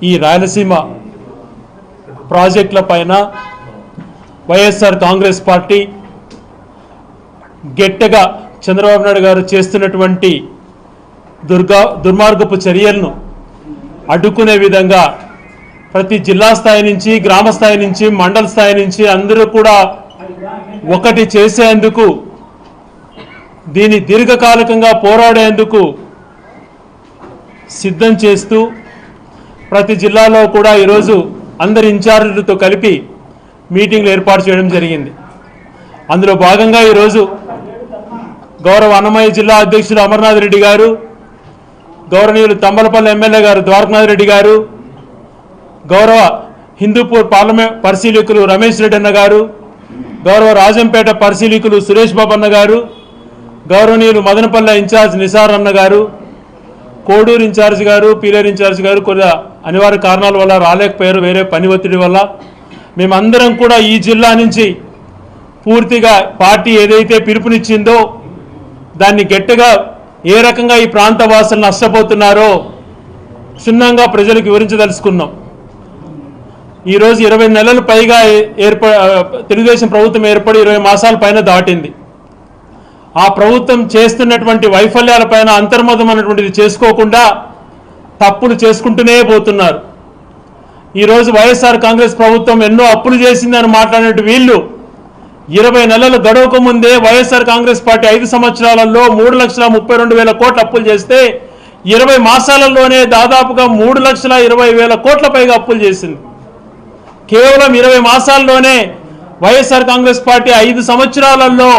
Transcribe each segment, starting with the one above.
ఈ రాయలసీమ ప్రాజెక్టుల పైన వైఎస్ఆర్ కాంగ్రెస్ పార్టీ గట్టిగా చంద్రబాబు నాయుడు గారు చేస్తున్నటువంటి దుర్మార్గపు చర్యలను అడ్డుకునే విధంగా ప్రతి జిల్లా స్థాయి నుంచి గ్రామ స్థాయి నుంచి మండల స్థాయి నుంచి అందరూ కూడా ఒకటి చేసేందుకు దీని దీర్ఘకాలికంగా పోరాడేందుకు సిద్ధం చేస్తూ ప్రతి జిల్లాలో కూడా ఈరోజు అందరి ఇన్ఛార్జీలతో కలిపి మీటింగ్లు ఏర్పాటు చేయడం జరిగింది. అందులో భాగంగా ఈరోజు గౌరవ అన్నమయ్య జిల్లా అధ్యక్షులు అమర్నాథ్ రెడ్డి గారు, గౌరవనీయులు తంబలపల్లి ఎమ్మెల్యే గారు ద్వారకనాథ్ రెడ్డి గారు, గౌరవ హిందూపూర్ పార్లమెంట్ పరిశీలకులు రమేష్ రెడ్డి అన్న గారు, గౌరవ రాజంపేట పరిశీలకులు సురేష్ బాబు అన్న గారు, గౌరవనీయులు మదనపల్లె ఇన్ఛార్జ్ నిసార్ అన్న గారు, కోడూరు ఇన్ఛార్జ్ గారు, పీలేరు ఇన్ఛార్జ్ గారు కొన్ని అనివార్య కారణాల వల్ల రాలేకపోయారు, వేరే పని ఒత్తిడి వల్ల. మేమందరం కూడా ఈ జిల్లా నుంచి పూర్తిగా పార్టీ ఏదైతే పిలుపునిచ్చిందో దాన్ని గట్టిగా ఏ రకంగా ఈ ప్రాంత వాసులు నష్టపోతున్నారో క్షుణ్ణంగా ప్రజలకు వివరించదలుచుకున్నాం. ఈరోజు 20 నెలలు పైగా తెలుగుదేశం ప్రభుత్వం ఏర్పడి 20 మాసాల పైన దాటింది. ఆ ప్రభుత్వం చేస్తున్నటువంటి వైఫల్యాలపైన అంతర్మతం అనేటువంటిది చేసుకోకుండా తప్పులు చేసుకుంటూనే పోతున్నారు. ఈరోజు వైఎస్ఆర్ కాంగ్రెస్ ప్రభుత్వం ఎన్నో అప్పులు చేసిందని మాట్లాడినట్టు వీళ్ళు 20 నెలలు గడవక ముందే వైఎస్ఆర్ కాంగ్రెస్ పార్టీ 5 సంవత్సరాలలో 3,32,000 కోట్ల అప్పులు చేస్తే 20 మాసాలలోనే దాదాపుగా 3,20,000 కోట్ల పైగా అప్పులు చేసింది. కేవలం 20 మాసాల్లోనే వైఎస్ఆర్ కాంగ్రెస్ పార్టీ 5 సంవత్సరాలలో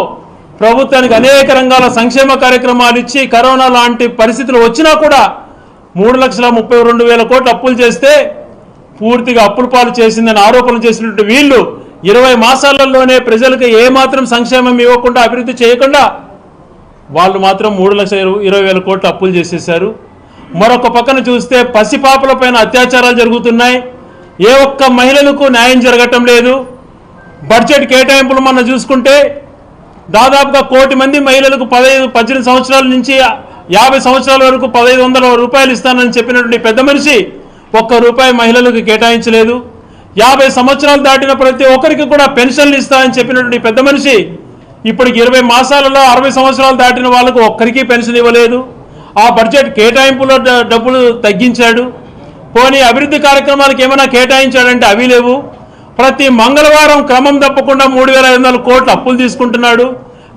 ప్రభుత్వానికి అనేక రంగాల సంక్షేమ కార్యక్రమాలు ఇచ్చి కరోనా లాంటి పరిస్థితులు వచ్చినా కూడా 3,32,000 కోట్ల అప్పులు చేస్తే పూర్తిగా అప్పుల పాలు చేసిందని ఆరోపణలు చేసినట్టు వీళ్ళు 20 మాసాలలోనే ప్రజలకు ఏమాత్రం సంక్షేమం ఇవ్వకుండా అభివృద్ధి చేయకుండా వాళ్ళు మాత్రం 3,20,000 కోట్ల అప్పులు చేసేశారు. మరొక పక్కన చూస్తే పసిపాపలపైన అత్యాచారాలు జరుగుతున్నాయి. ఏ ఒక్క మహిళలకు న్యాయం జరగటం లేదు. బడ్జెట్ కేటాయింపులు మనం చూసుకుంటే దాదాపుగా 1 కోటి మంది మహిళలకు 18 సంవత్సరాల నుంచి 50 సంవత్సరాల వరకు 1,500 రూపాయలు ఇస్తానని చెప్పినటువంటి పెద్ద మనిషి ₹1 మహిళలకు కేటాయించలేదు. 50 సంవత్సరాలు దాటిన ప్రతి ఒక్కరికి కూడా పెన్షన్లు ఇస్తానని చెప్పినటువంటి పెద్ద మనిషి ఇప్పటికి 20 మాసాలలో 60 సంవత్సరాలు దాటిన వాళ్ళకు ఒక్కరికి పెన్షన్ ఇవ్వలేదు. ఆ బడ్జెట్ కేటాయింపులో డబ్బులు తగ్గించాడు. పోనీ అభివృద్ధి కార్యక్రమాలకు ఏమైనా కేటాయించాడంటే అవి లేవు. ప్రతి మంగళవారం క్రమం తప్పకుండా 3,500 కోట్ల అప్పులు తీసుకుంటున్నాడు.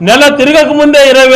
నెల తిరగక ముందే 20,000